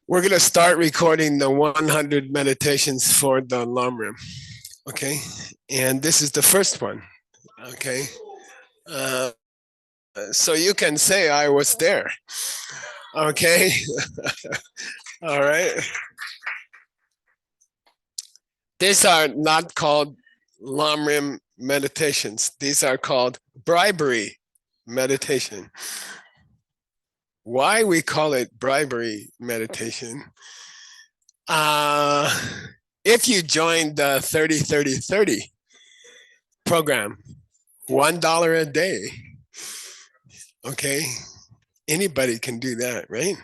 we're going to start recording the 100 meditations for the Lamrim. Okay. And this is the first one. Okay. Uh, so you can say I was there. Okay. All right. These are not called Lamrim meditations. These are called bribery meditation. Why we call it bribery meditation? If you join the 30-30-30 program, $1 a day, okay, anybody can do that, right?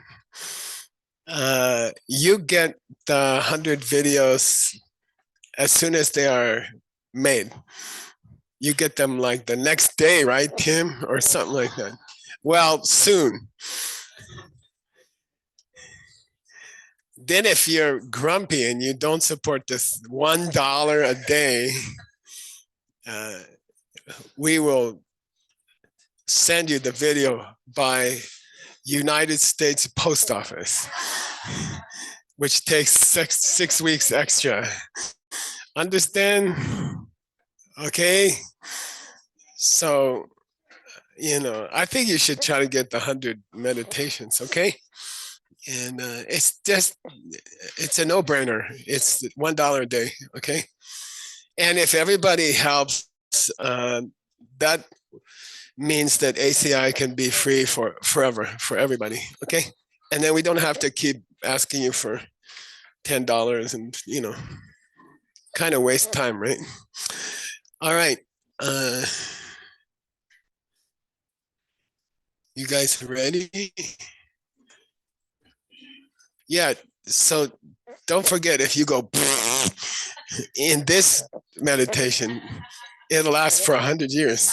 You get the 100 videos as soon as they are made. You get them like the next day, right, Tim, or something like that. Well, soon. Then if you're grumpy and you don't support this $1 a day, we will send you the video by United States Post Office, which takes six weeks extra. Understand? Okay. So, I think you should try to get the 100 meditations, okay? And it's a no-brainer. It's $1 a day, okay? And if everybody helps, that means that ACI can be free for forever for everybody, okay? And then we don't have to keep asking you for $10 and, kind of waste time, right? All right. You guys ready? Yeah, so don't forget, if you go in this meditation, it'll last for 100 years.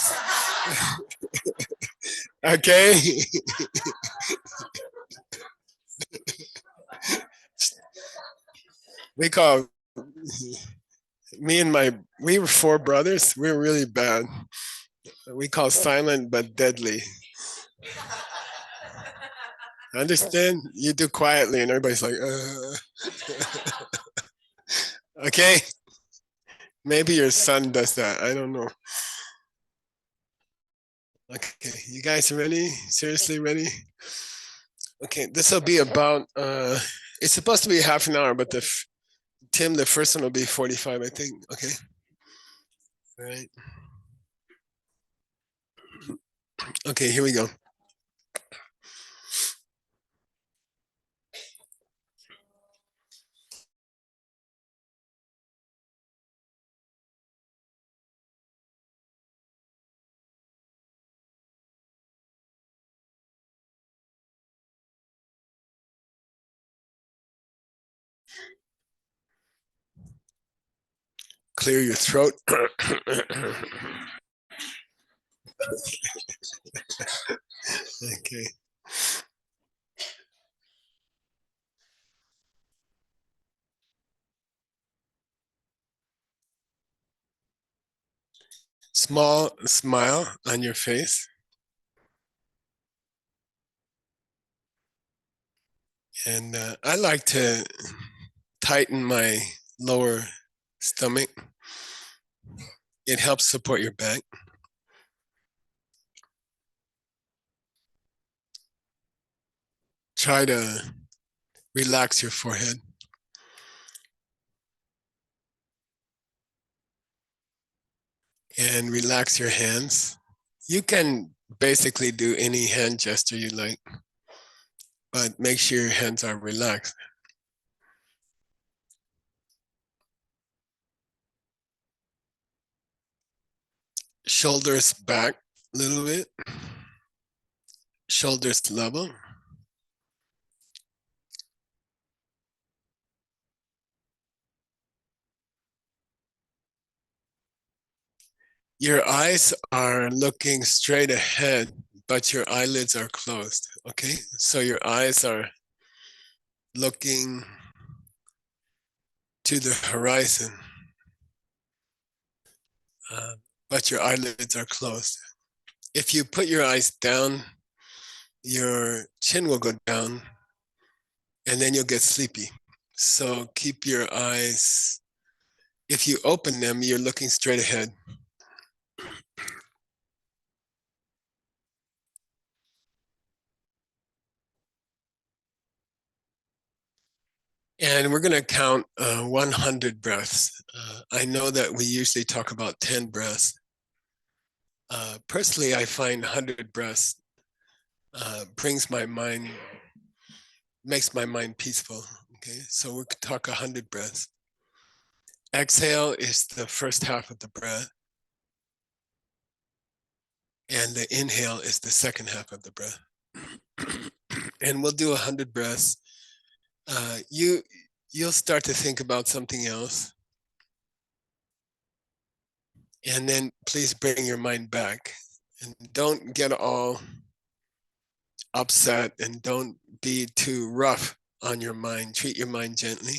Okay? We call, we were 4 brothers. We were really bad. We call silent but deadly. Understand? You do quietly and everybody's like, Okay? Maybe your son does that. I don't know. Okay, you guys ready? Seriously ready? Okay, this will be about, it's supposed to be half an hour, but Tim, the first one will be 45, I think. Okay. All right. Okay, here we go. Clear your throat. Okay. Small smile on your face. And I like to tighten my lower stomach. It helps support your back. Try to relax your forehead. And relax your hands. You can basically do any hand gesture you like, but make sure your hands are relaxed. Shoulders back a little bit. Shoulders level. Your eyes are looking straight ahead, but your eyelids are closed, okay? So your eyes are looking to the horizon, but your eyelids are closed. If you put your eyes down, your chin will go down and then you'll get sleepy. So keep your eyes, if you open them, you're looking straight ahead. And we're going to count 100 breaths. I know that we usually talk about 10 breaths. Personally, I find 100 breaths brings my mind, makes my mind peaceful. Okay, so we could talk 100 breaths. Exhale is the first half of the breath, and the inhale is the second half of the breath. And we'll do 100 breaths. You'll start to think about something else, and then please bring your mind back, and don't get all upset, and don't be too rough on your mind. Treat your mind gently.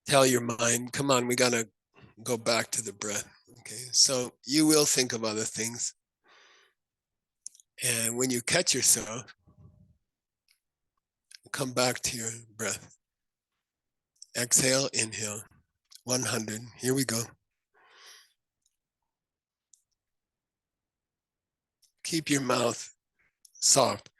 Tell your mind, come on, we gotta go back to the breath. Okay, so you will think of other things, and when you catch yourself, come back to your breath. Exhale, inhale. 100. Here we go. Keep your mouth soft.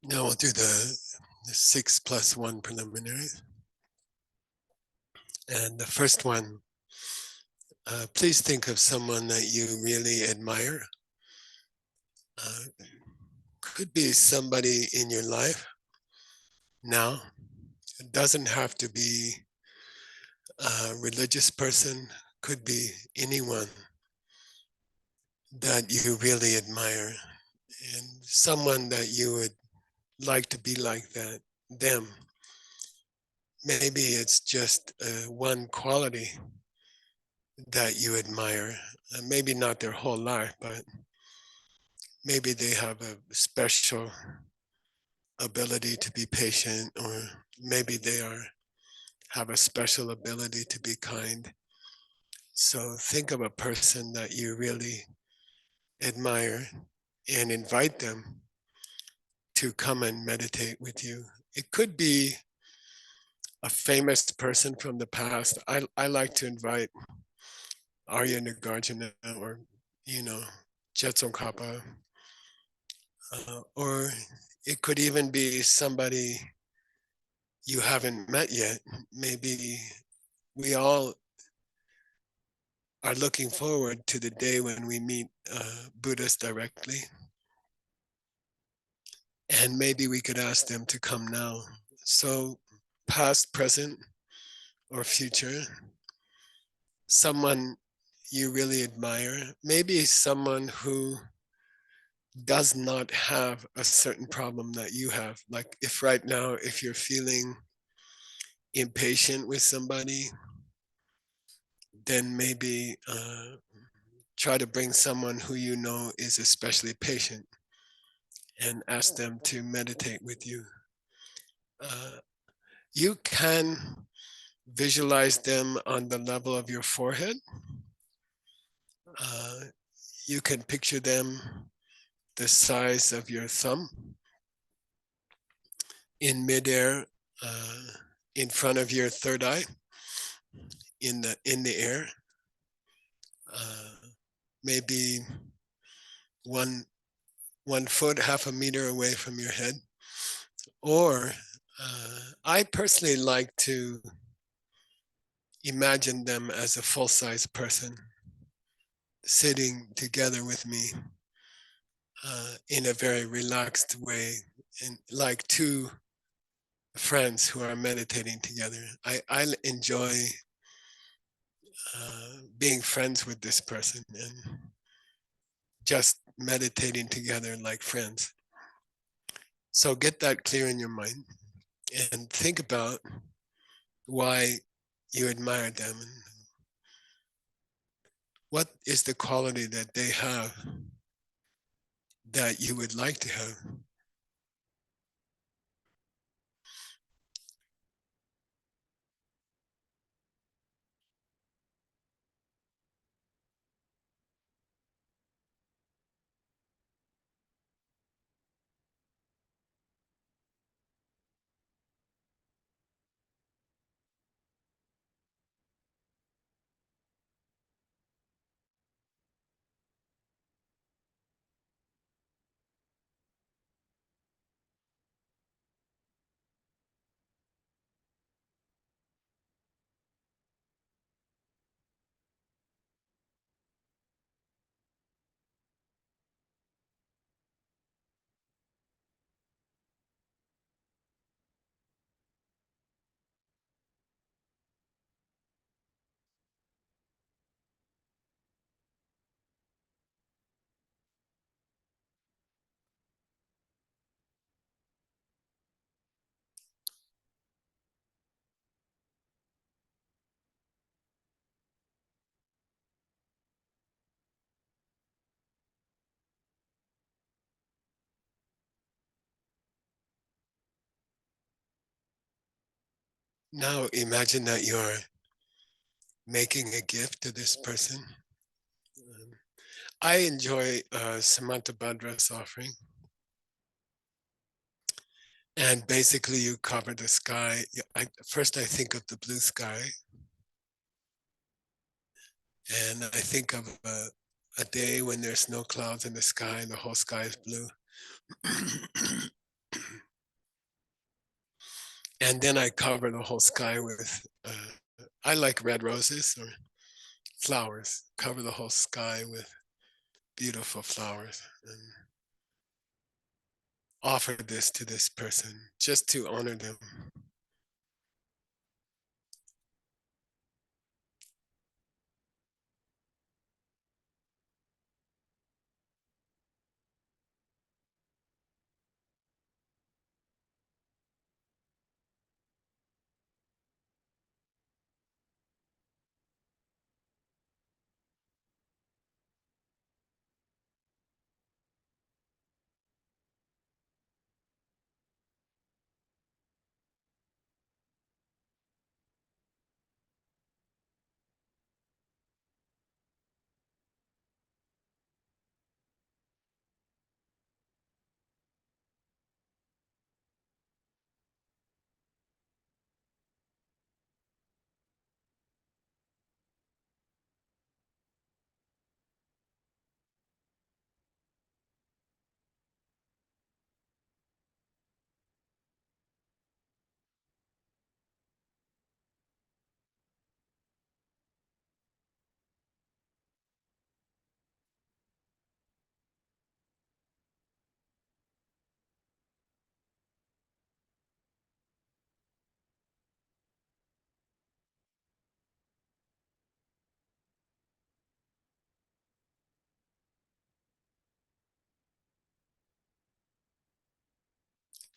Now we'll do the 6+1 preliminary. And the first one, please think of someone that you really admire. Could be somebody in your life now. It doesn't have to be a religious person, could be anyone that you really admire, and someone that you would like to be like that, them. Maybe it's just one quality that you admire, maybe not their whole life, but maybe they have a special ability to be patient, or maybe they have a special ability to be kind. So think of a person that you really admire and invite them to come and meditate with you. It could be a famous person from the past. I like to invite Arya Nagarjuna, or, Jetson Kappa, or it could even be somebody you haven't met yet. Maybe we all are looking forward to the day when we meet Buddhists directly. And maybe we could ask them to come now. So past, present, or future, someone you really admire, maybe someone who does not have a certain problem that you have. Like if right now, if you're feeling impatient with somebody, then maybe try to bring someone who you know is especially patient and ask them to meditate with you. You can visualize them on the level of your forehead. You can picture them the size of your thumb in midair, in front of your third eye, in the air, maybe one foot, half a meter away from your head. Or I personally like to imagine them as a full-size person sitting together with me in a very relaxed way, and like two friends who are meditating together. I enjoy being friends with this person and just meditating together like friends. So get that clear in your mind and think about why you admire them and what is the quality that they have that you would like to have. Now imagine that you're making a gift to this person. I enjoy Samantha Badra's offering. And basically you cover the sky. First I think of the blue sky. And I think of a day when there's no clouds in the sky and the whole sky is blue. And then I cover the whole sky with, I like red roses or flowers, cover the whole sky with beautiful flowers, and offer this to this person just to honor them.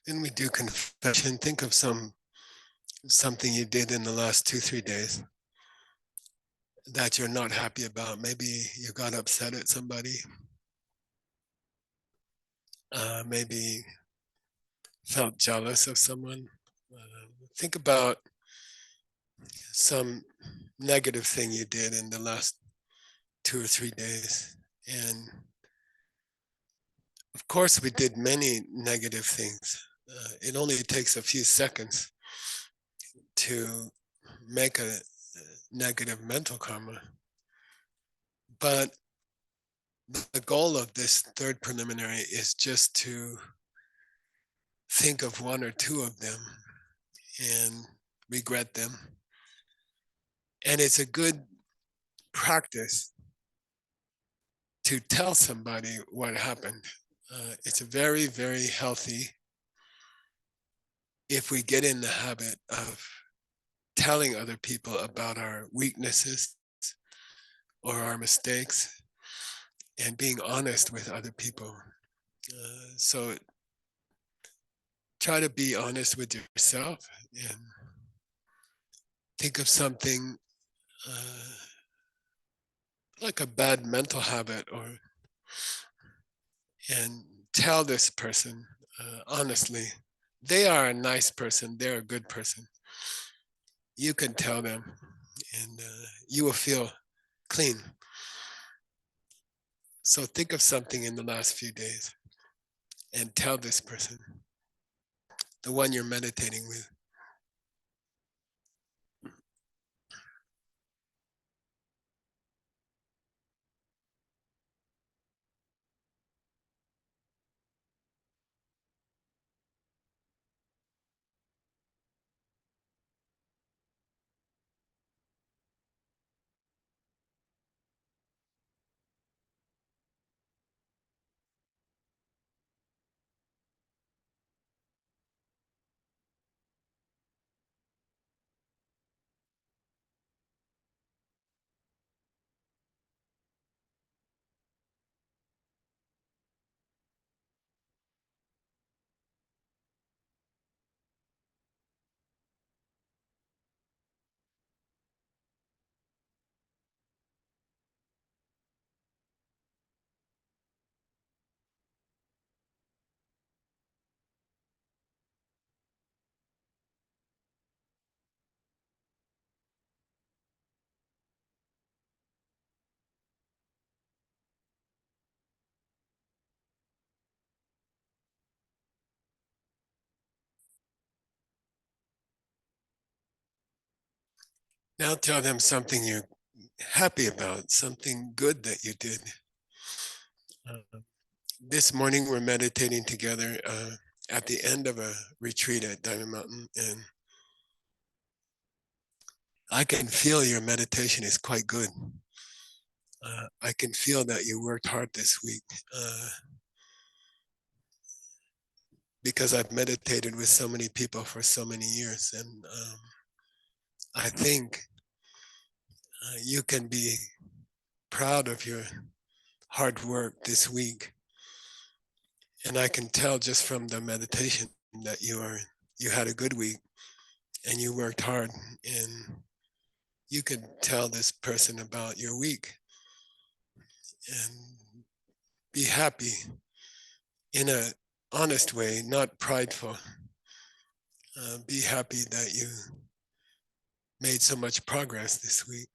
Then we do confession. Think of something you did in the last 2, 3 days that you're not happy about. Maybe you got upset at somebody. Maybe felt jealous of someone. Think about some negative thing you did in the last 2 or 3 days. And of course, we did many negative things. It only takes a few seconds to make a negative mental karma. But the goal of this third preliminary is just to think of one or two of them and regret them. And it's a good practice to tell somebody what happened. It's a very, very healthy if we get in the habit of telling other people about our weaknesses or our mistakes and being honest with other people. So try to be honest with yourself and think of something like a bad mental habit, or and tell this person honestly. They are a nice person. They're a good person. You can tell them, and you will feel clean. So think of something in the last few days and tell this person, the one you're meditating with. Now tell them something you're happy about, something good that you did. This morning we're meditating together. at the end of a retreat at Diamond Mountain, and I can feel your meditation is quite good. I can feel that you worked hard this week, because I've meditated with so many people for so many years, and I think you can be proud of your hard work this week. And I can tell just from the meditation that you had a good week and you worked hard, and you can tell this person about your week and be happy in a honest way, not prideful. Be happy that you made so much progress this week.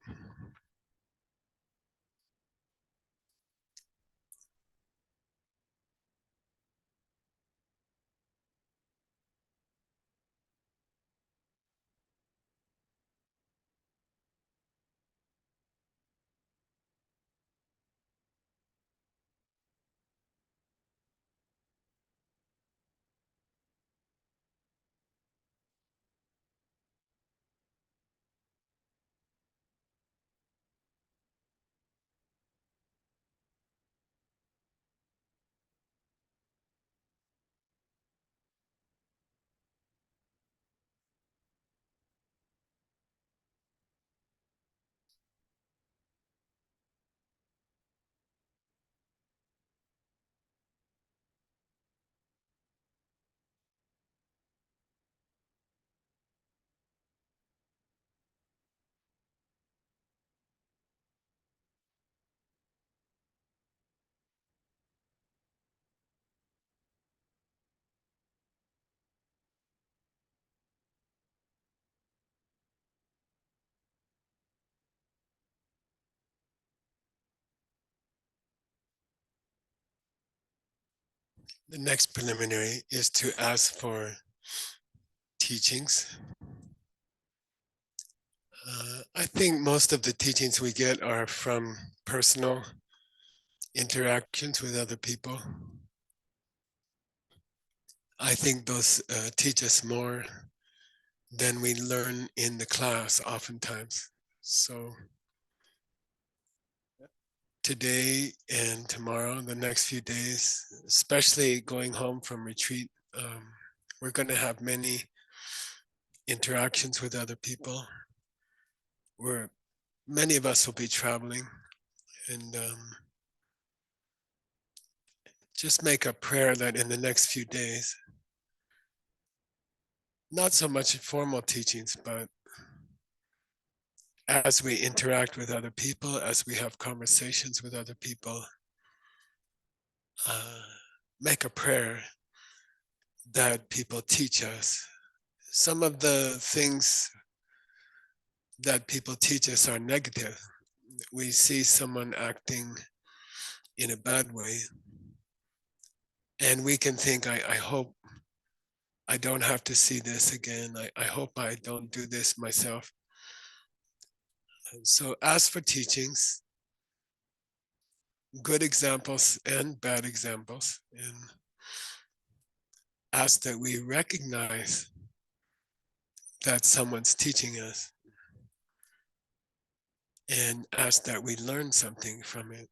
The next preliminary is to ask for teachings. I think most of the teachings we get are from personal interactions with other people. I think those teach us more than we learn in the class oftentimes. So today and tomorrow, the next few days, especially going home from retreat, we're going to have many interactions with other people. Where many of us will be traveling, and just make a prayer that in the next few days, not so much formal teachings, but as we interact with other people, as we have conversations with other people, uh, make a prayer that people teach us. Some of the things that people teach us are negative. We see someone acting in a bad way, and we can think, I hope I don't have to see this again. I hope I don't do this myself. And so ask for teachings, good examples and bad examples, and ask that we recognize that someone's teaching us, and ask that we learn something from it.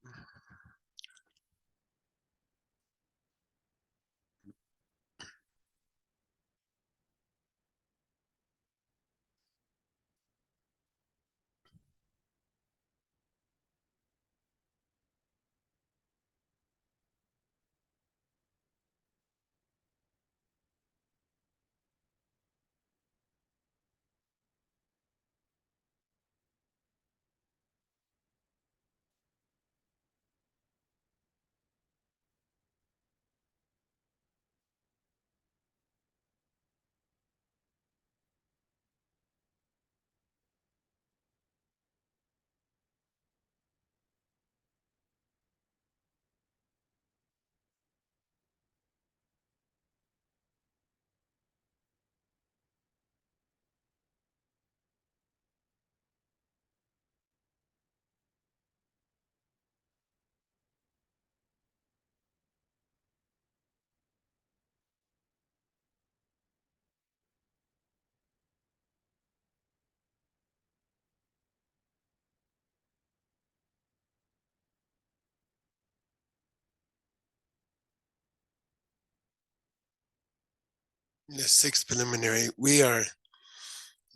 the sixth preliminary, we are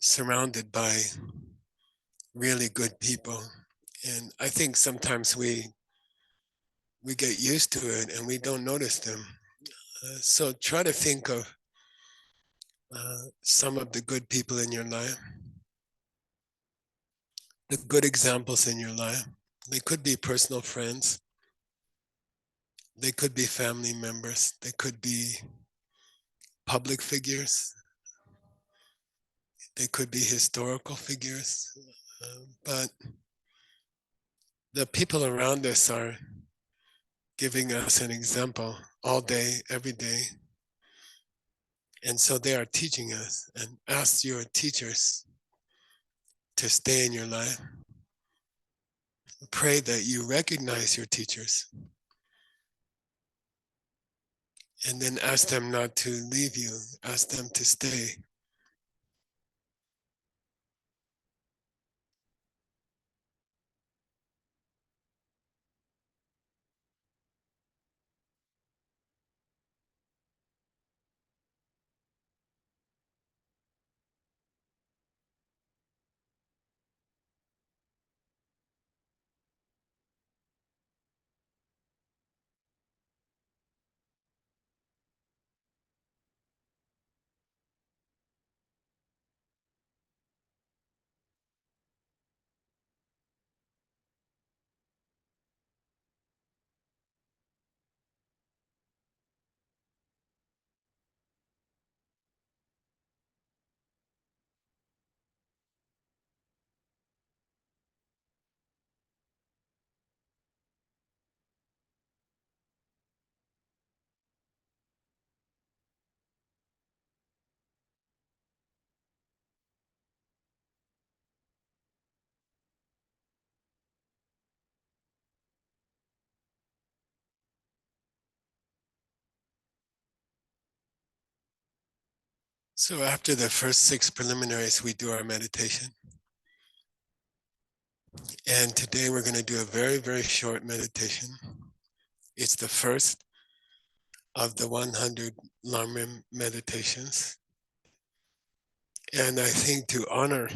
surrounded by really good people. And I think sometimes we get used to it and we don't notice them. So try to think of some of the good people in your life, the good examples in your life. They could be personal friends, they could be family members, they could be public figures, they could be historical figures. But the people around us are giving us an example all day, every day. And so they are teaching us, and ask your teachers to stay in your life. Pray that you recognize your teachers, and then ask them not to leave you, ask them to stay. So after the first six preliminaries, we do our meditation. And today we're going to do a very, very short meditation. It's the first of the 100 Lamrim meditations. And I think to honor,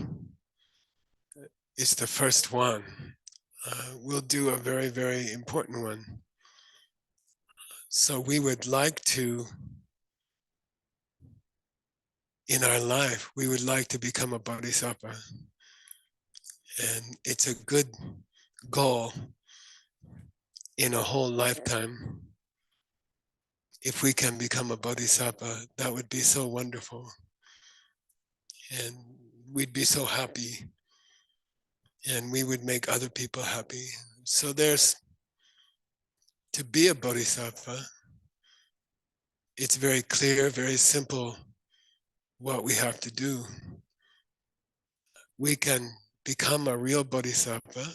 it's the first one. We'll do a very, very important one. So we would like to, in our life, we would like to become a bodhisattva. And it's a good goal in a whole lifetime. If we can become a bodhisattva, that would be so wonderful. And we'd be so happy. And we would make other people happy. So there's, to be a bodhisattva, it's very clear, very simple what we have to do. We can become a real bodhisattva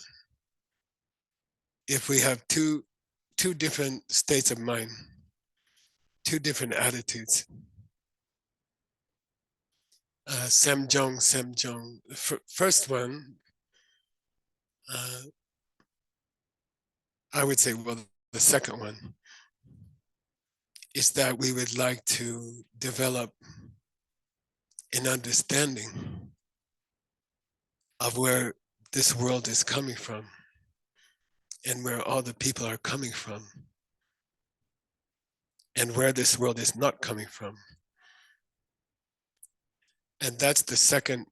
if we have two different states of mind, two different attitudes. Semjong, Semjong. The first one, I would say, well, the second one is that we would like to develop an understanding of where this world is coming from and where all the people are coming from and where this world is not coming from. And that's the second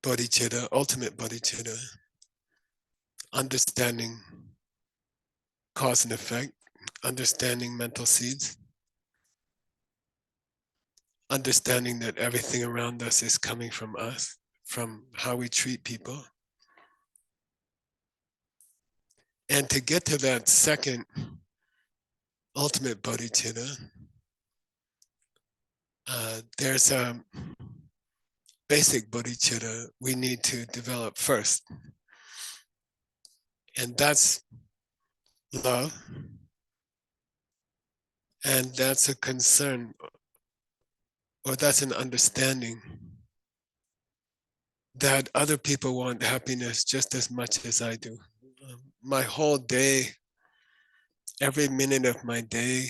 bodhicitta, ultimate bodhicitta, understanding cause and effect, understanding mental seeds, understanding that everything around us is coming from us, from how we treat people. And to get to that second ultimate bodhicitta, there's a basic bodhicitta we need to develop first. And that's love. And that's a concern, or that's an understanding that other people want happiness just as much as I do. My whole day, every minute of my day,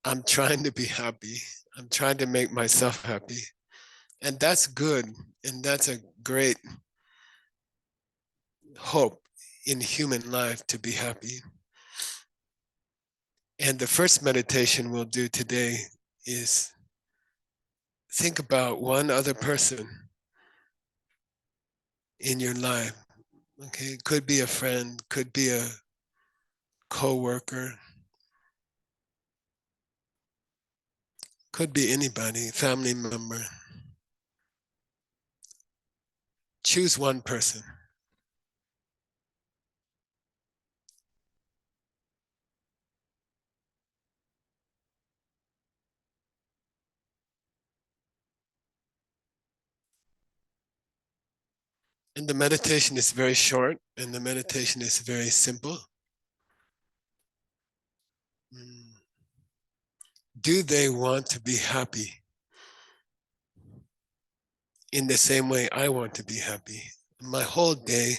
I'm trying to be happy. I'm trying to make myself happy. And that's good. And that's a great hope in human life, to be happy. And the first meditation we'll do today is think about one other person in your life. Okay, it could be a friend, could be a co-worker, could be anybody, family member. Choose one person. And the meditation is very short, and the meditation is very simple. Do they want to be happy in the same way I want to be happy? My whole day,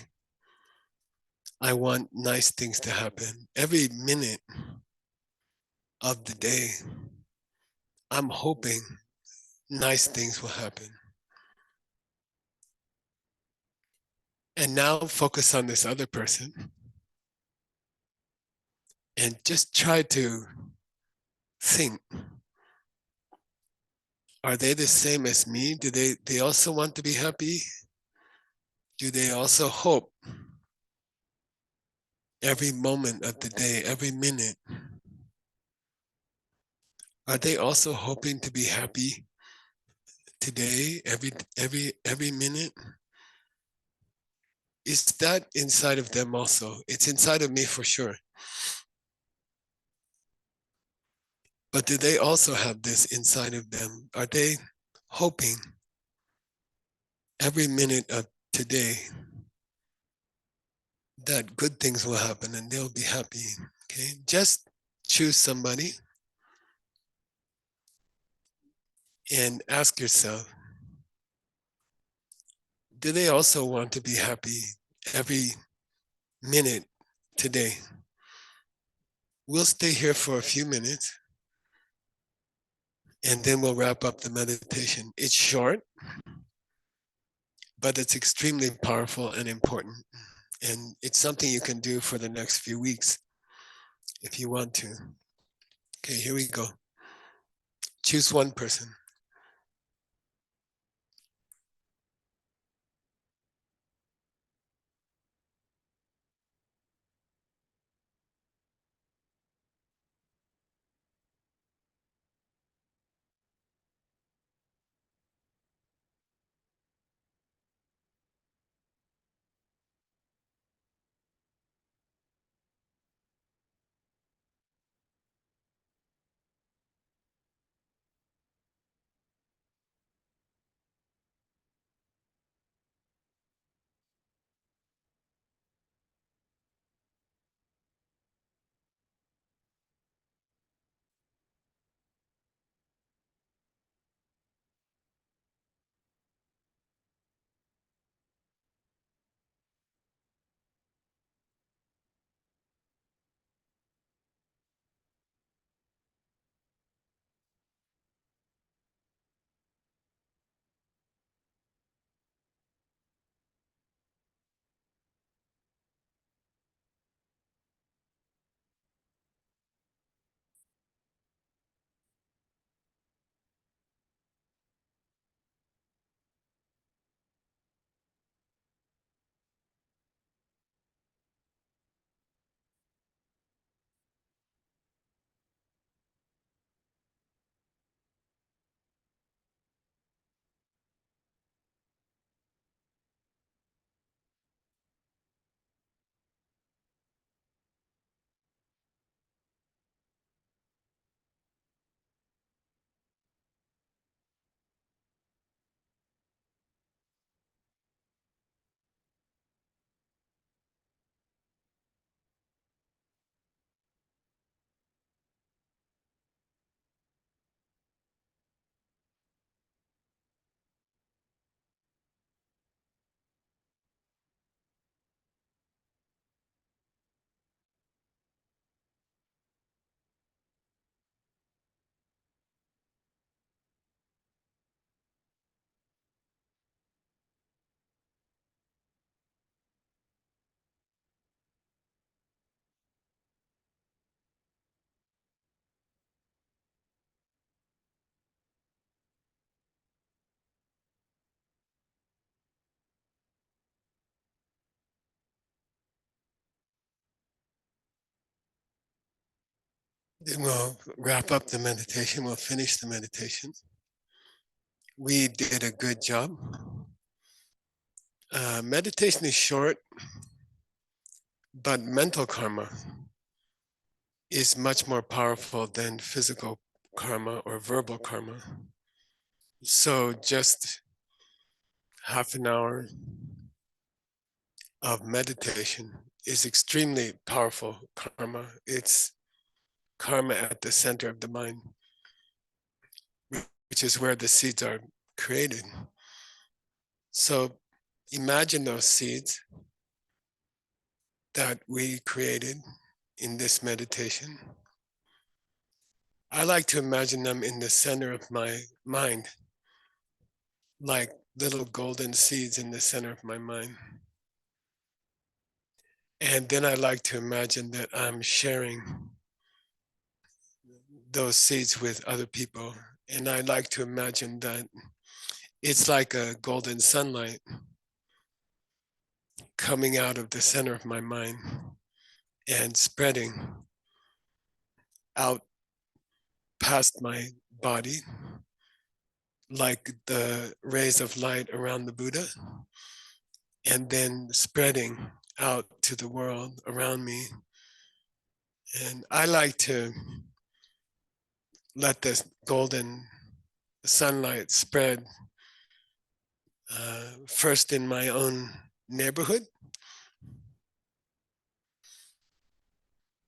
I want nice things to happen. Every minute of the day, I'm hoping nice things will happen. And now focus on this other person and just try to think, are they the same as me? Do they also want to be happy? Do they also hope every moment of the day, every minute? Are they also hoping to be happy today, every minute? Is that inside of them also? It's inside of me for sure. But do they also have this inside of them? Are they hoping every minute of today that good things will happen and they'll be happy? Okay, just choose somebody and ask yourself, do they also want to be happy every minute today? We'll stay here for a few minutes and then we'll wrap up the meditation. It's short, but it's extremely powerful and important. And it's something you can do for the next few weeks if you want to. Okay, here we go. Choose one person. Then we'll wrap up the meditation. We'll finish the meditation. We did a good job. Meditation is short, but mental karma is much more powerful than physical karma or verbal karma. So just half an hour of meditation is extremely powerful karma. It's karma at the center of the mind, which is where the seeds are created. So imagine those seeds that we created in this meditation. I like to imagine them in the center of my mind, like little golden seeds in the center of my mind. And then I like to imagine that I'm sharing those seeds with other people. And I like to imagine that it's like a golden sunlight coming out of the center of my mind and spreading out past my body, like the rays of light around the Buddha, and then spreading out to the world around me. And I like to let this golden sunlight spread first in my own neighborhood,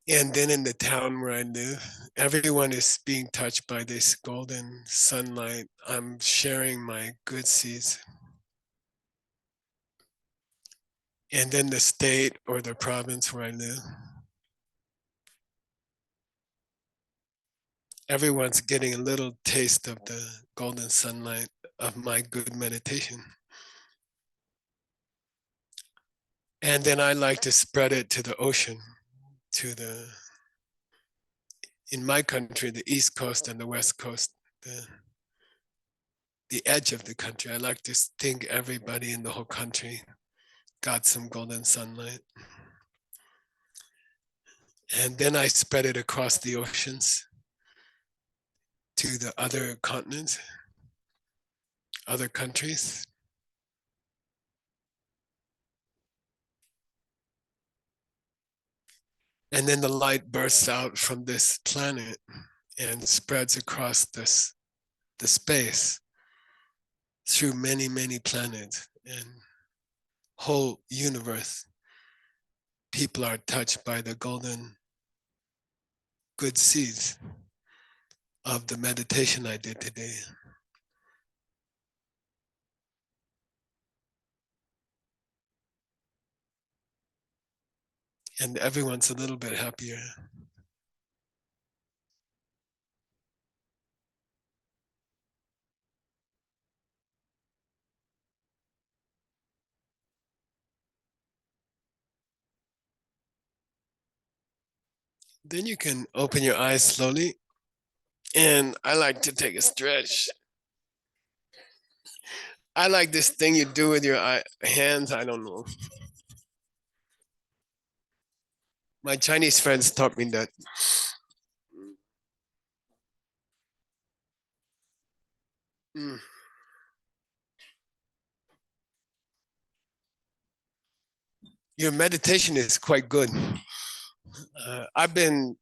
and then in the town where I live. Everyone is being touched by this golden sunlight. I'm sharing my good seeds. And then the state or the province where I live. Everyone's getting a little taste of the golden sunlight of my good meditation. And then I like to spread it to the ocean, to in my country, the East Coast and the West Coast, the edge of the country. I like to think everybody in the whole country got some golden sunlight. And then I spread it across the oceans to the other continents, other countries. And then the light bursts out from this planet and spreads across the space through many, many planets and whole universe. People are touched by the golden good seeds of the meditation I did today. And everyone's a little bit happier. Then you can open your eyes slowly. And I like to take a stretch. I like this thing you do with your hands. I don't know. My Chinese friends taught me that. Mm. Your meditation is quite good. I've been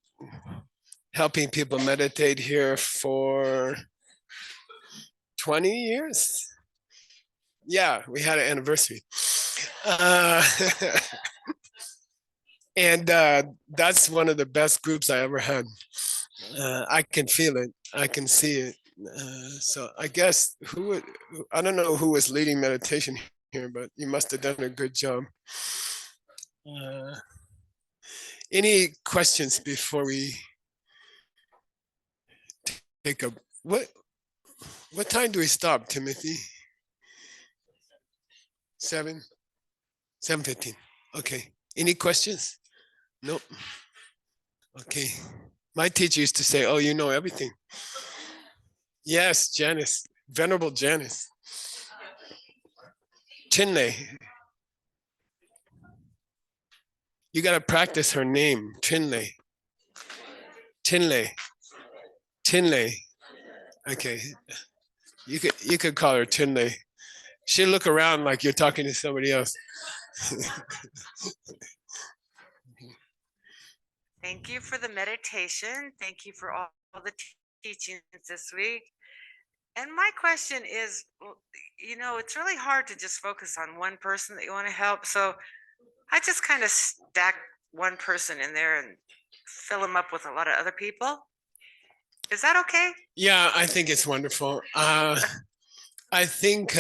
helping people meditate here for 20 years. Yeah, we had an anniversary. Uh, and that's one of the best groups I ever had. I can feel it. I can see it. So I guess I don't know who was leading meditation here, but you must have done a good job. Uh, any questions before we take a, what time do we stop, Timothy? 7:15. Okay. Any questions? Nope. Okay. My teacher used to say, "Oh, you know everything." Yes, Janice, Venerable Janice. Chinle. You got to practice her name, Chinle. Tinley. Tinley. Okay. You could call her Tinley. She'll look around like you're talking to somebody else. Thank you for the meditation. Thank you for all the teachings this week. And my question is, you know, it's really hard to just focus on one person that you want to help. So I just kind of stack one person in there and fill them up with a lot of other people. Is that okay? Yeah, I think it's wonderful. I think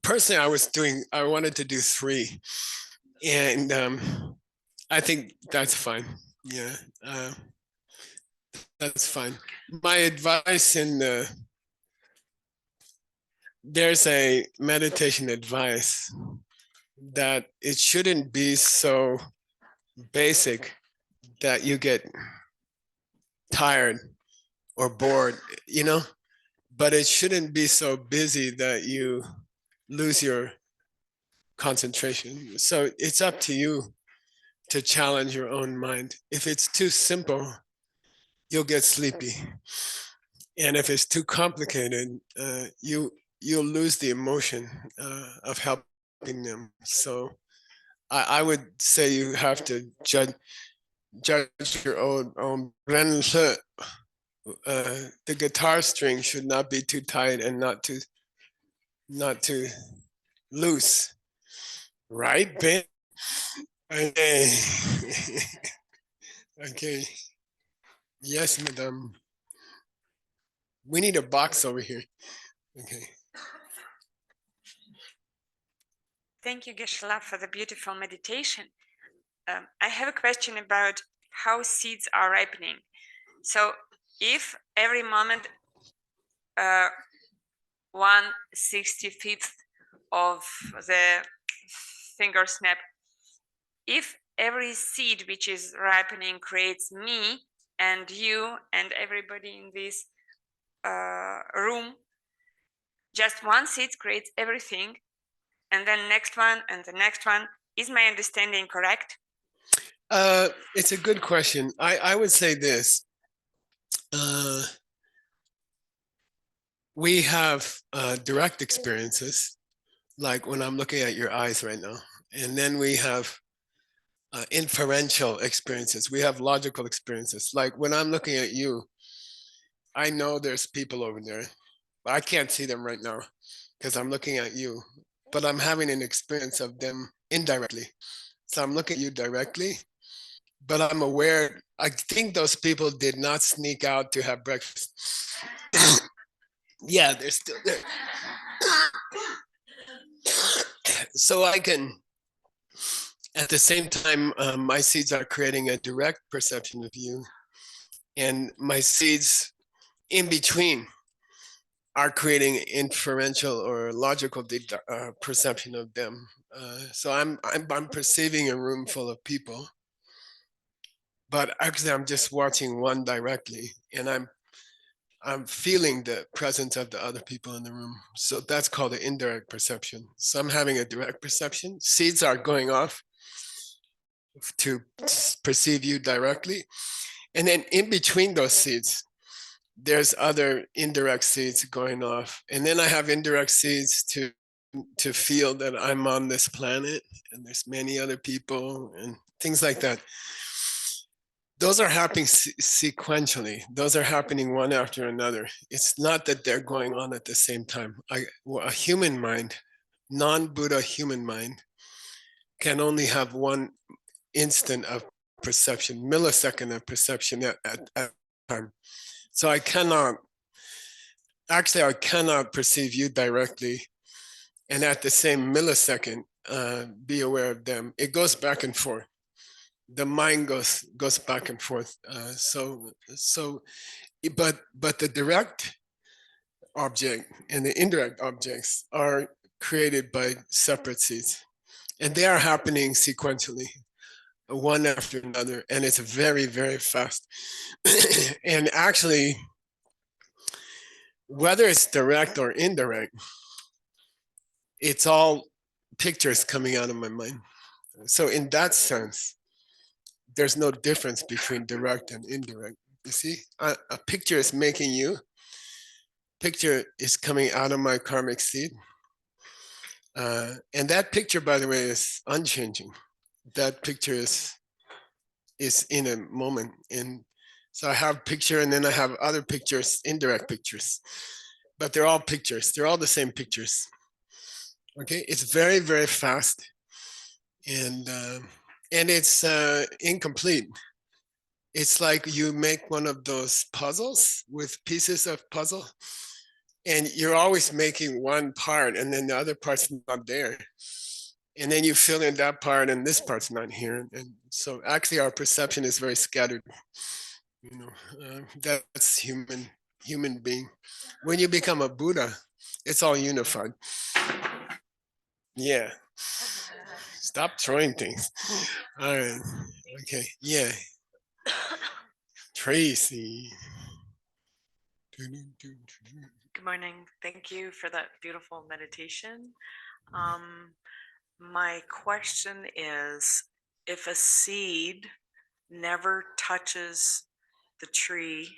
personally, I wanted to do 3, and I think that's fine. Yeah, that's fine. My advice there's a meditation advice that it shouldn't be so basic that you get tired or bored, you know, but it shouldn't be so busy that you lose your concentration. So it's up to you to challenge your own mind. If it's too simple, you'll get sleepy. And if it's too complicated, you'll lose the emotion of helping them. So I would say you have to judge your own. The guitar string should not be too tight and not too loose, right, Ben? Okay. Okay. Yes, madam. We need a box over here. Okay. Thank you, Geshe, for the beautiful meditation. I have a question about how seeds are ripening. So if every moment 1/65 of the finger snap, if every seed which is ripening creates me and you and everybody in this room, just one seed creates everything, and then next one and the next one. Is my understanding correct? It's a good question. I would say this. We have direct experiences, like when I'm looking at your eyes right now. And then we have inferential experiences. We have logical experiences. Like when I'm looking at you, I know there's people over there. But I can't see them right now because I'm looking at you. But I'm having an experience of them indirectly. So I'm looking at you directly, but I'm aware. I think those people did not sneak out to have breakfast. Yeah, they're still there. So I can, at the same time, my seeds are creating a direct perception of you, and my seeds in between are creating inferential or logical perception of them. So I'm perceiving a room full of people, but actually I'm just watching one directly, and I'm feeling the presence of the other people in the room. So that's called the indirect perception. So I'm having a direct perception. Seeds are going off to perceive you directly. And then in between those seeds, there's other indirect seeds going off. And then I have indirect seeds to feel that I'm on this planet and there's many other people and things like that. Those are happening sequentially. Those are happening one after another. It's not that they're going on at the same time. A human mind, non-Buddha human mind, can only have one instant of perception, millisecond of perception at time. So I cannot perceive you directly and at the same millisecond be aware of them. It goes back and forth. The mind goes back and forth. But the direct object and the indirect objects are created by separate seeds, and they are happening sequentially, one after another, and it's very, very fast. And actually, whether it's direct or indirect, it's all pictures coming out of my mind. So in that sense, there's no difference between direct and indirect. You see, a picture is making you. Picture is coming out of my karmic seed. And that picture, by the way, is unchanging. That picture is in a moment. And so I have picture and then I have other pictures, indirect pictures, but they're all pictures. They're all the same pictures. Okay, it's very, very fast. And it's incomplete. It's like you make one of those puzzles with pieces of puzzle, and you're always making one part and then the other part's not there. And then you fill in that part and this part's not here. And so actually our perception is very scattered. You know, that's human being. When you become a Buddha, it's all unified. Yeah. Stop throwing things. All right. Okay. Yeah. Tracy. Good morning. Thank you for that beautiful meditation. My question is, if a seed never touches the tree,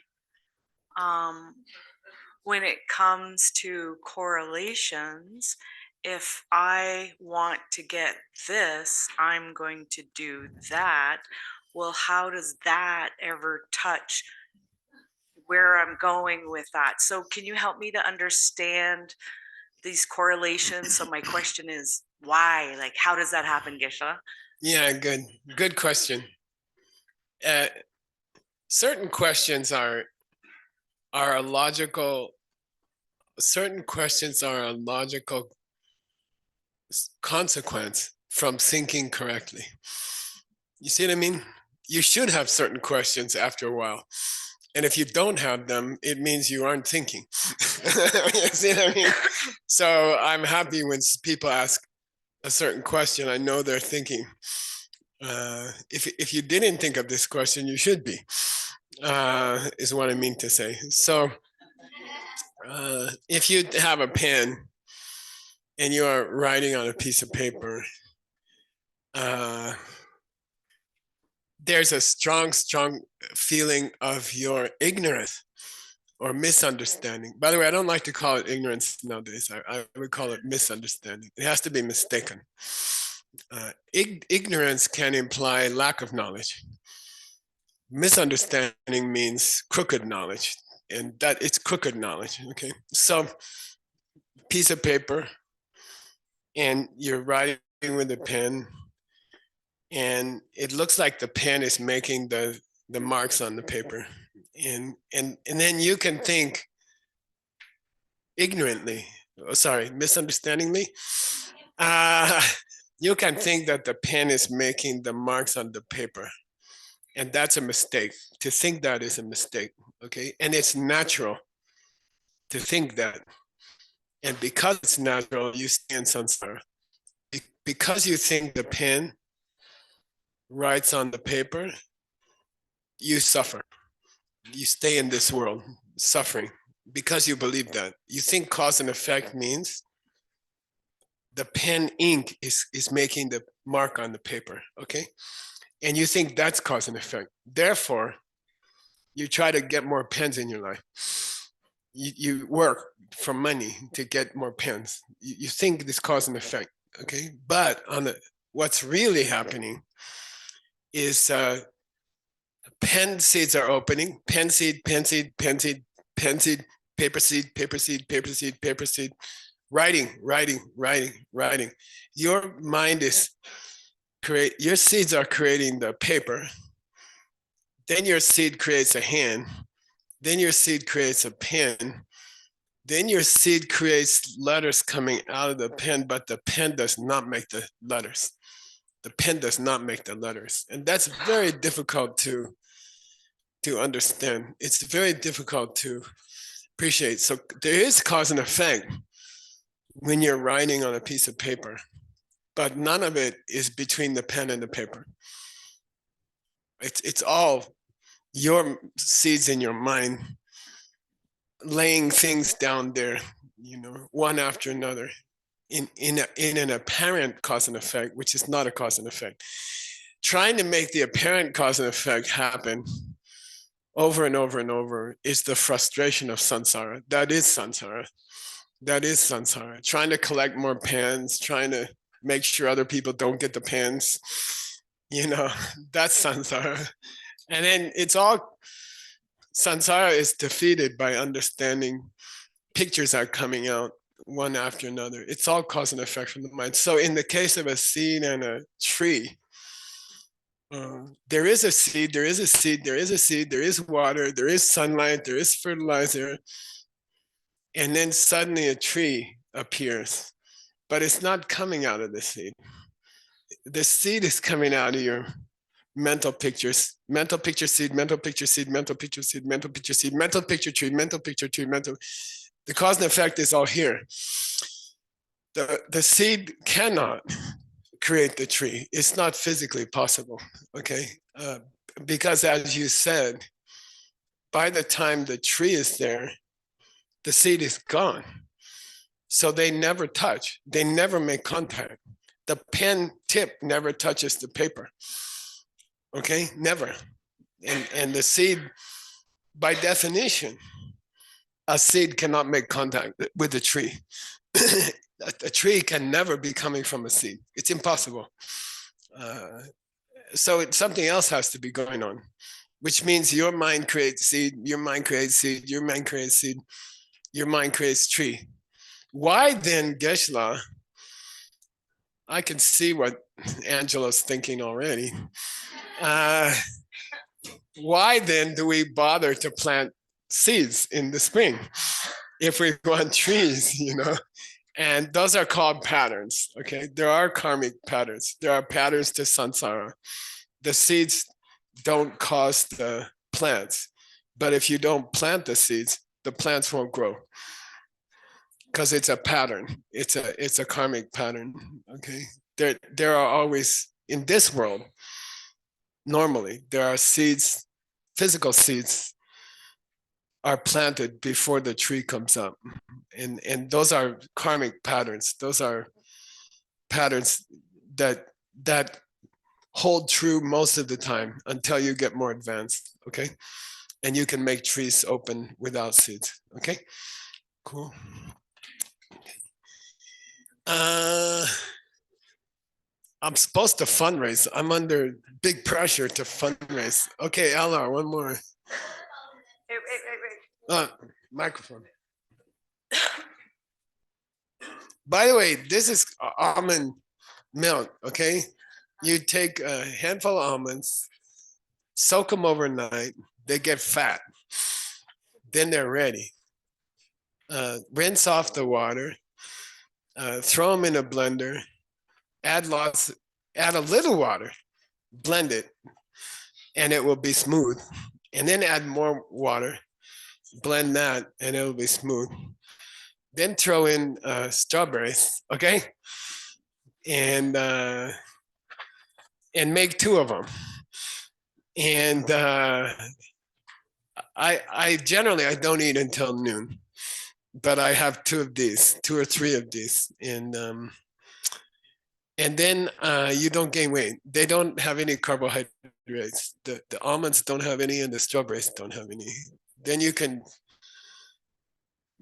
when it comes to correlations, if I want to get this, I'm going to do that. Well, how does that ever touch where I'm going with that? So can you help me to understand these correlations? So my question is, why? Like, how does that happen, Geshe? Yeah, good question. Certain questions are a logical. Certain questions are a logical consequence from thinking correctly. You see what I mean? You should have certain questions after a while. And if you don't have them, it means you aren't thinking. You see what I mean? So I'm happy when people ask a certain question, I know they're thinking. If you didn't think of this question, you should be, is what I mean to say. So if you have a pen and you are writing on a piece of paper, there's a strong feeling of your ignorance or misunderstanding. By the way, I don't like to call it ignorance nowadays. I would call it misunderstanding. It has to be mistaken. Ignorance can imply lack of knowledge. Misunderstanding means crooked knowledge, and that it's crooked knowledge. Okay, so piece of paper, and you're writing with a pen, and it looks like the pen is making the marks on the paper, and then you can think ignorantly, misunderstandingly, you can think that the pen is making the marks on the paper, and that's a mistake. To think that is a mistake, okay? And it's natural to think that, and because it's natural, you stay in samsara. Because you think the pen writes on the paper, you suffer. You stay in this world suffering because you believe that. You think cause and effect means the pen ink is making the mark on the paper, okay? And you think that's cause and effect. Therefore, you try to get more pens in your life. You work for money to get more pens. You think this cause and effect, okay? But what's really happening is pen seeds are opening. Pen seed, pen seed, pen seed, pen seed, paper seed, paper seed, paper seed, paper seed. Writing. Your mind is your seeds are creating the paper. Then your seed creates a hand. Then your seed creates a pen. Then your seed creates letters coming out of the pen, but the pen does not make the letters. The pen does not make the letters. And that's very difficult to understand. It's very difficult to appreciate. So there is cause and effect when you're writing on a piece of paper, but none of it is between the pen and the paper. It's all your seeds in your mind laying things down there, one after another in an apparent cause and effect, which is not a cause and effect. Trying to make the apparent cause and effect happen over and over and over is the frustration of samsara. That is samsara. That is samsara. Trying to collect more pans, trying to make sure other people don't get the pans. You know, that's samsara. And then it's all, samsara is defeated by understanding pictures are coming out one after another. It's all cause and effect from the mind. So in the case of a seed and a tree, there is a seed, there is a seed, there is a seed, there is water, there is sunlight, there is fertilizer, and then suddenly a tree appears, but it's not coming out of the seed. The seed is coming out of your mental pictures, mental picture seed, mental picture seed, mental picture seed, mental picture seed, mental picture tree, mental picture tree, mental. The cause and effect is all here. The seed cannot create the tree. It's not physically possible, okay? Because as you said, by the time the tree is there, the seed is gone. So they never touch, they never make contact. The pen tip never touches the paper, okay? Never. And the seed, by definition, a seed cannot make contact with the tree. A tree can never be coming from a seed. It's impossible. So something else has to be going on, which means your mind creates seed, your mind creates seed, your mind creates seed, your mind creates tree. Why then, Geshe, I can see what Angela's thinking already. Why then do we bother to plant seeds in the spring if we want trees, you know? And those are called patterns, okay? There are karmic patterns. There are patterns to samsara. The seeds don't cause the plants, but if you don't plant the seeds, the plants won't grow because it's a pattern. It's a karmic pattern, okay? There are always, in this world, normally, there are seeds, physical seeds are planted before the tree comes up. And those are karmic patterns. Those are patterns that hold true most of the time until you get more advanced, okay? And you can make trees open without seeds, okay? Cool. I'm supposed to fundraise. I'm under big pressure to fundraise. Okay, LR, one more. Wait. Microphone. By the way, this is almond milk, okay? You take a handful of almonds, soak them overnight, they get fat. Then they're ready. Rinse off the water, throw them in a blender, add a little water, blend it, and it will be smooth. And then add more water, blend that, and it will be smooth. Then throw in strawberries, okay? And make 2 of them. And I generally, I don't eat until noon, but I have 2 of these, 2 or 3 of these. And then you don't gain weight. They don't have any carbohydrates. The almonds don't have any and the strawberries don't have any. Then you can,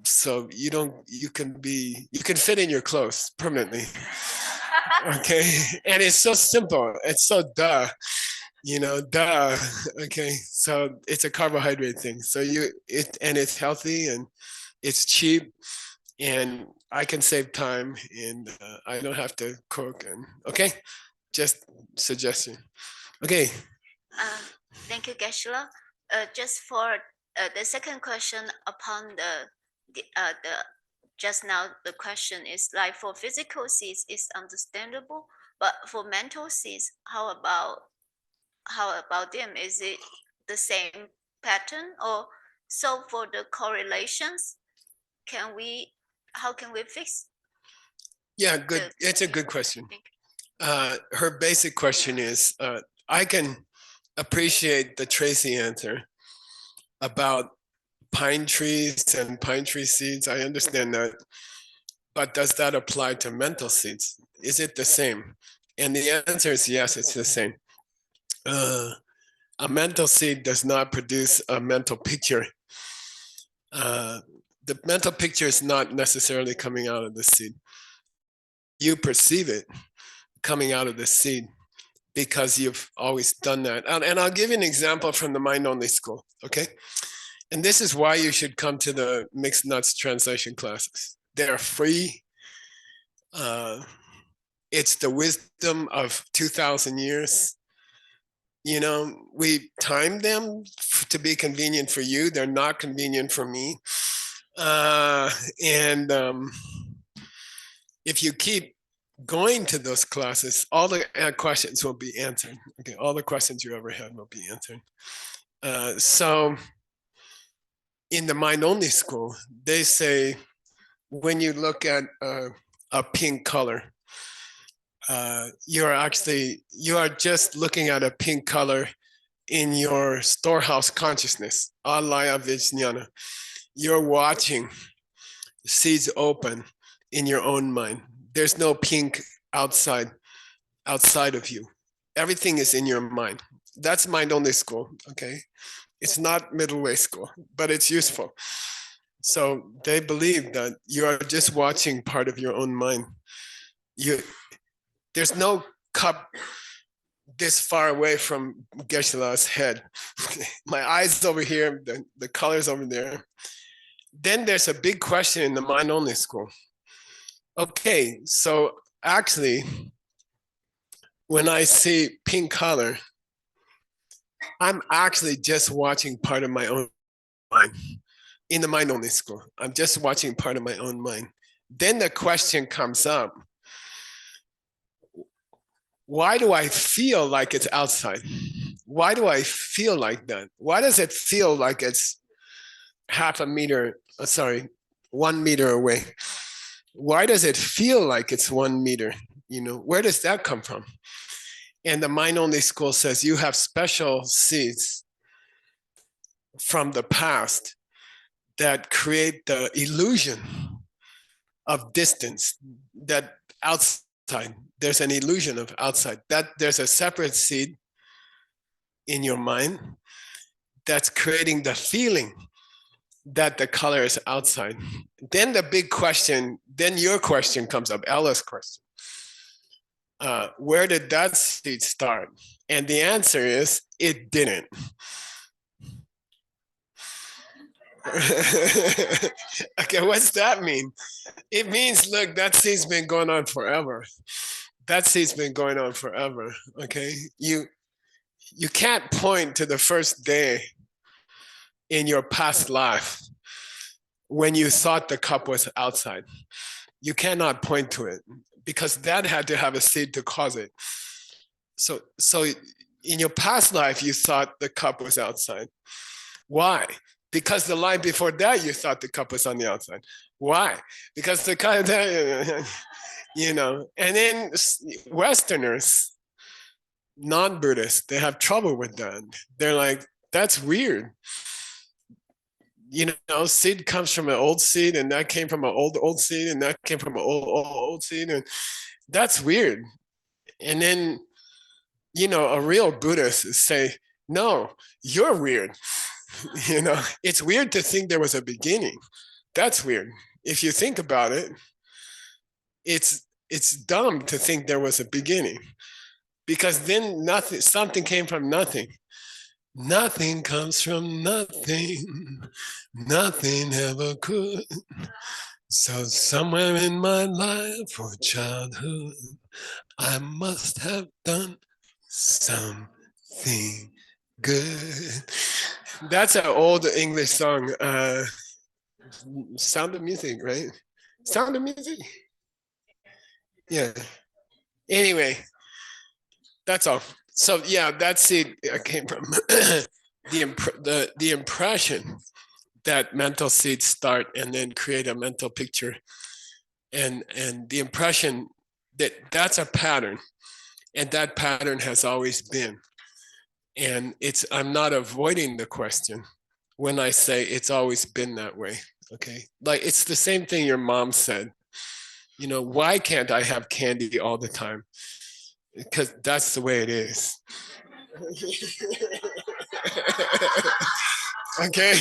so you can fit in your clothes permanently. Okay, and it's so simple. It's so duh, you know, duh. Okay, so it's a carbohydrate thing. So and it's healthy and it's cheap, and I can save time, and I don't have to cook. And okay, just suggestion. Okay. Thank you, Geshe. Just for the second question upon the just now, the question is like for physical seeds is understandable, but for mental seeds, how about them? Is it the same pattern? Or so for the correlations, how can we fix? Yeah, good. It's a good question. Her basic question is, I can appreciate the Tracy answer about pine trees and pine tree seeds. I understand that. But does that apply to mental seeds? Is it the same? And the answer is yes, it's the same. a mental seed does not produce a mental picture. The mental picture is not necessarily coming out of the seed. You perceive it coming out of the seed because you've always done that. And I'll give you an example from the mind only school, okay? And this is why you should come to the Mixed Nuts translation classes. They're free. It's the wisdom of 2,000 years. You know, we timed them to be convenient for you. They're not convenient for me. If you keep going to those classes, all the questions will be answered. Okay, all the questions you ever had will be answered. So in the mind only school, they say when you look at a pink color, you are just looking at a pink color in your storehouse consciousness, alaya vijnana. You're watching seeds open in your own mind. There's no pink outside of you. Everything is in your mind. That's mind only school, okay? It's not middle way school, but it's useful. So they believe that you are just watching part of your own mind. There's no cup this far away from Geshe-la's head. My eyes over here, the color's over there. Then there's a big question in the mind only school. Okay, so actually, when I see pink color, I'm actually just watching part of my own mind. In the mind only school, I'm just watching part of my own mind. Then the question comes up, why do I feel like it's outside? Why do I feel like that? Why does it feel like it's 1 meter away? Why does it feel like it's 1 meter? You know, where does that come from? And the mind only school says you have special seeds from the past that create the illusion of distance, that outside, there's an illusion of outside, that there's a separate seed in your mind that's creating the feeling that the color is outside. Then the big question, then your question comes up, Ella's question. Where did that seed start? And the answer is, it didn't. Okay, what's that mean? It means, look, that seed's been going on forever. That seed's been going on forever, okay? You can't point to the first day in your past life when you thought the cup was outside. You cannot point to it because that had to have a seed to cause it. So in your past life, you thought the cup was outside. Why? Because the life before that, you thought the cup was on the outside. Why? Because the cup, you know, and then Westerners, non-Buddhists, they have trouble with that. They're like, that's weird. You know, seed comes from an old seed, and that came from an old seed, and that came from an old seed, and that's weird. And then, you know, a real Buddhist say, no, you're weird. You know, it's weird to think there was a beginning. That's weird. If you think about it, it's dumb to think there was a beginning, because then something came from nothing. Nothing comes from nothing. Nothing ever could. So somewhere in my life or childhood, I must have done something good. That's an old English song. Sound of Music, right? Sound of Music? Yeah. Anyway, that's all. So yeah, that seed came from the impression that mental seeds start and then create a mental picture, and the impression that that's a pattern, and that pattern has always been. And I'm not avoiding the question when I say it's always been that way. Okay, like it's the same thing your mom said. You know, why can't I have candy all the time? Because that's the way it is. Okay.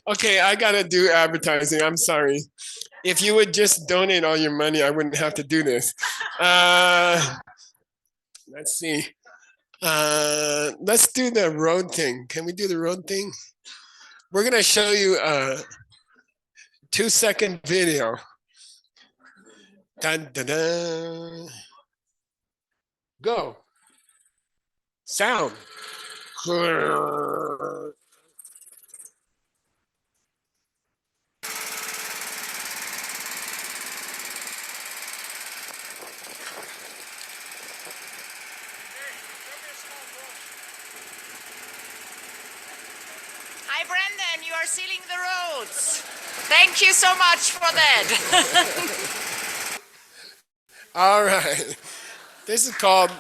Okay, I gotta do advertising. I'm sorry. If you would just donate all your money, I wouldn't have to do this. Let's see. Let's do the road thing. Can we do the road thing? We're gonna show you a 2-second video. Dun, dun, dun. Go. Sound. Hi, Brendan, you are sealing the roads. Thank you so much for that. All right. This is called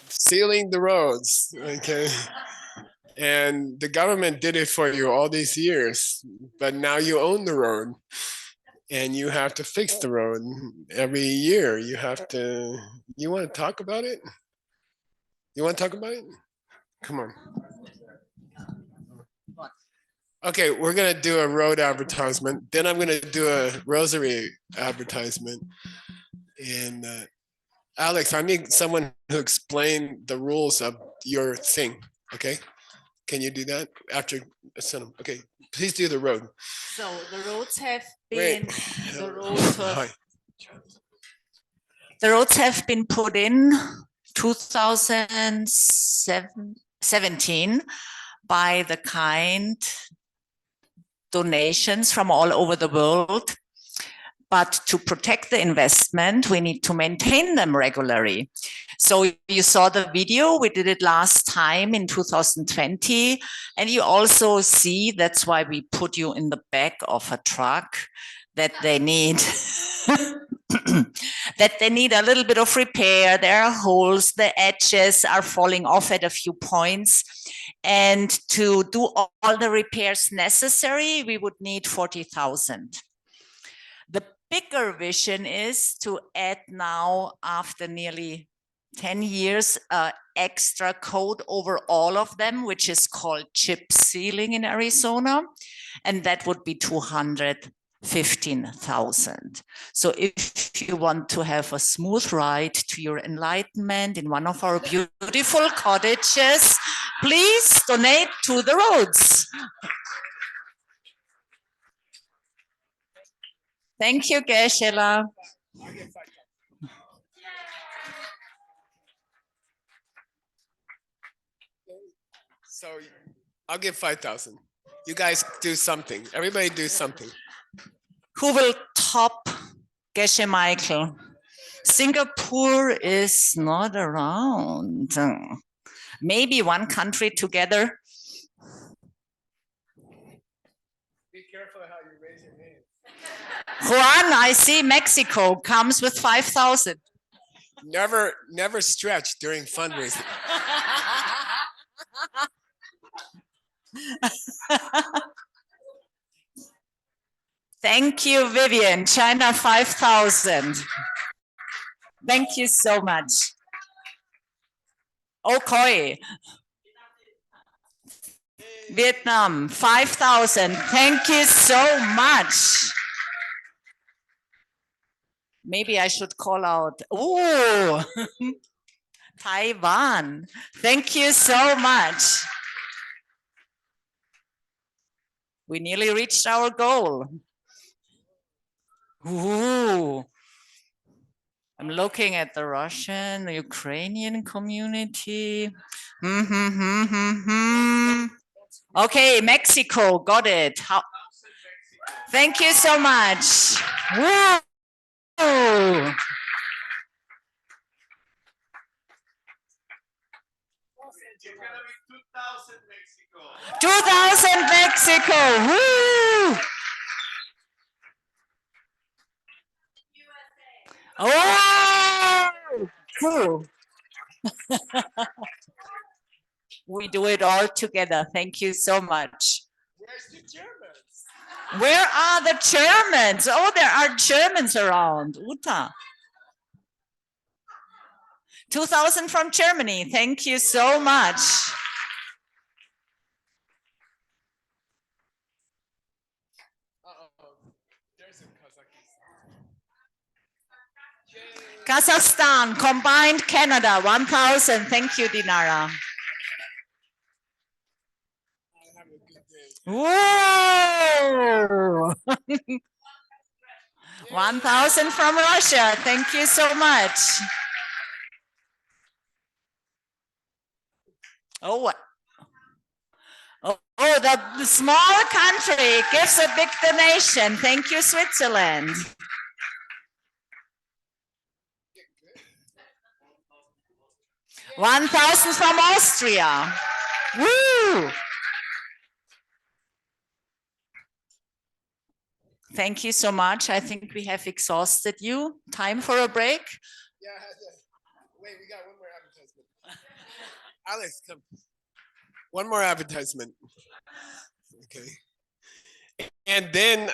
sealing the roads. Okay. And the government did it for you all these years, but now you own the road and you have to fix the road every year. You have to, you want to talk about it? You want to talk about it? Come on. Okay, we're going to do a road advertisement. Then I'm going to do a rosary advertisement. And Alex, I need someone who explain the rules of your thing. Okay, can you do that after? Okay, please do the road. So the roads have Wait. been Hi. the roads have been put in 2017 by the kind donations from all over the world. But to protect the investment, we need to maintain them regularly. So you saw the video, we did it last time in 2020. And you also see, that's why we put you in the back of a truck, that they need that they need a little bit of repair. There are holes, the edges are falling off at a few points. And to do all the repairs necessary, we would need 40,000. The bigger vision is to add now, after nearly 10 years, extra coat over all of them, which is called chip sealing in Arizona. And that would be 215,000. So if you want to have a smooth ride to your enlightenment in one of our beautiful cottages, please donate to the roads. Thank you, Geshe. So I'll give 5,000. You guys do something. Everybody do something. Who will top Geshe Michael? Singapore is not around. Maybe one country together. Be careful how you raise your hand. Juan, I see Mexico comes with 5,000. Never stretch during fundraising. Thank you, Vivian. China 5,000. Thank you so much. Okay. Vietnam 5,000. Thank you so much. Maybe I should call out. Oh, Taiwan. Thank you so much. We nearly reached our goal. Ooh. I'm looking at the Russian, the Ukrainian community. Okay, Mexico, got it. Thank you so much. Woo. 2,000 Mexico. Woo. Oh, cool. We do it all together. Thank you so much. Where's the Germans? Where are the Germans? Oh, there are Germans around. Uta. 2,000 from Germany. Thank you so much. Kazakhstan, combined Canada, 1,000. Thank you, Dinara. Whoa! 1,000 from Russia. Thank you so much. Oh, the small country gives a big donation. Thank you, Switzerland. $1,000 from Austria. Woo! Thank you so much. I think we have exhausted you. Time for a break? Yeah, wait, we got one more advertisement. Alex, come. One more advertisement. Okay. And then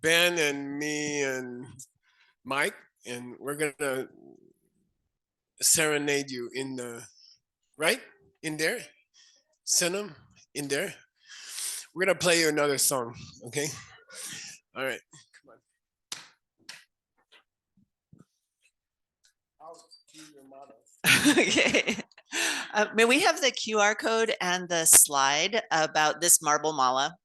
Ben and me and Mike, and we're gonna serenade you in the, right? In there? Sinam, in there? We're gonna play you another song, okay? All right, come on. I'll do your models. Okay. May we have the QR code and the slide about this marble mala?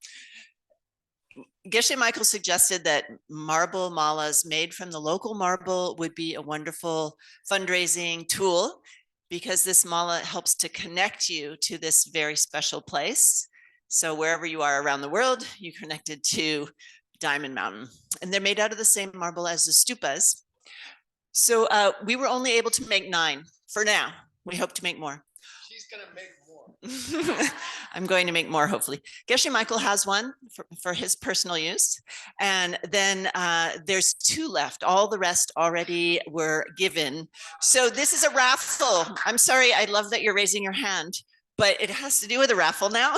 Geshe Michael suggested that marble malas made from the local marble would be a wonderful fundraising tool because this mala helps to connect you to this very special place. So wherever you are around the world, you're connected to Diamond Mountain. And they're made out of the same marble as the stupas. So we were only able to make 9 for now. We hope to make more. She's gonna make more. I'm going to make more, hopefully. Geshe Michael has one for his personal use. And then there's 2 left. All the rest already were given. So this is a raffle. I'm sorry, I love that you're raising your hand, but it has to do with a raffle now.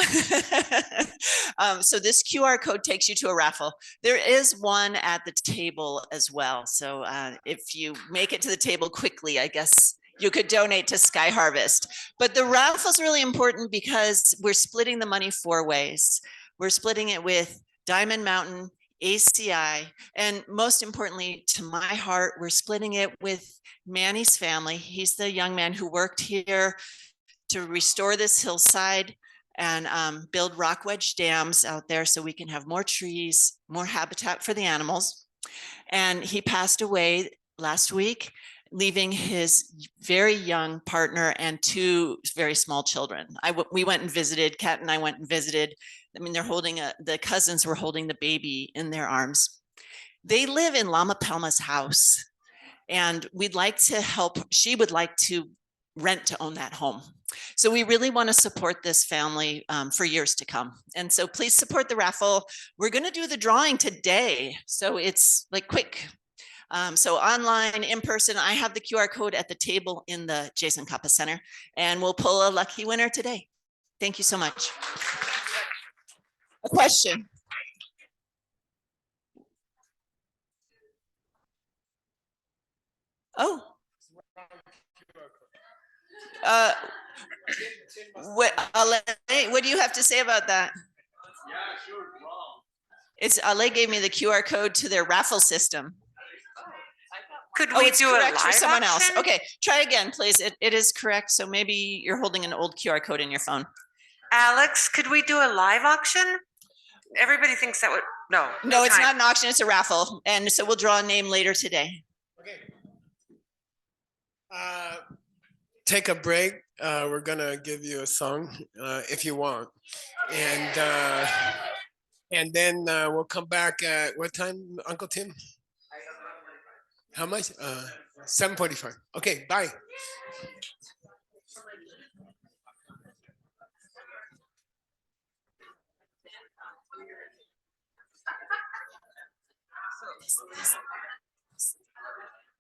So this QR code takes you to a raffle. There is one at the table as well. So if you make it to the table quickly, I guess you could donate to Sky Harvest. But the raffle is really important because we're splitting the money 4 ways. We're splitting it with Diamond Mountain, ACI, and most importantly, to my heart, we're splitting it with Manny's family. He's the young man who worked here to restore this hillside and build rock wedge dams out there so we can have more trees, more habitat for the animals. And he passed away last week, leaving his very young partner and 2 very small children. We went and visited, Kat and I went and visited. I mean, they're holding the cousins were holding the baby in their arms. They live in Lama Palma's house, and we'd like to help. She would like to rent to own that home. So we really want to support this family for years to come. And so please support the raffle. We're going to do the drawing today. So it's like quick. So online, in person, I have the QR code at the table in the Jason Kappa Center, and we'll pull a lucky winner today. Thank you so much. A question? Oh. What do you have to say about that? Yeah, sure. Wrong. It's Ale gave me the QR code to their raffle system. Could we it's do a correct for live someone else. auction? Okay, try again, please. It is correct. So maybe you're holding an old QR code in your phone. Alex, could we do a live auction? Everybody thinks that would, no. No, it's time. not an auction, it's a raffle. And so we'll draw a name later today. Okay. Take a break. We're gonna give you a song if you want, and then we'll come back at what time, Uncle Tim? How much? 7:45. Okay, bye.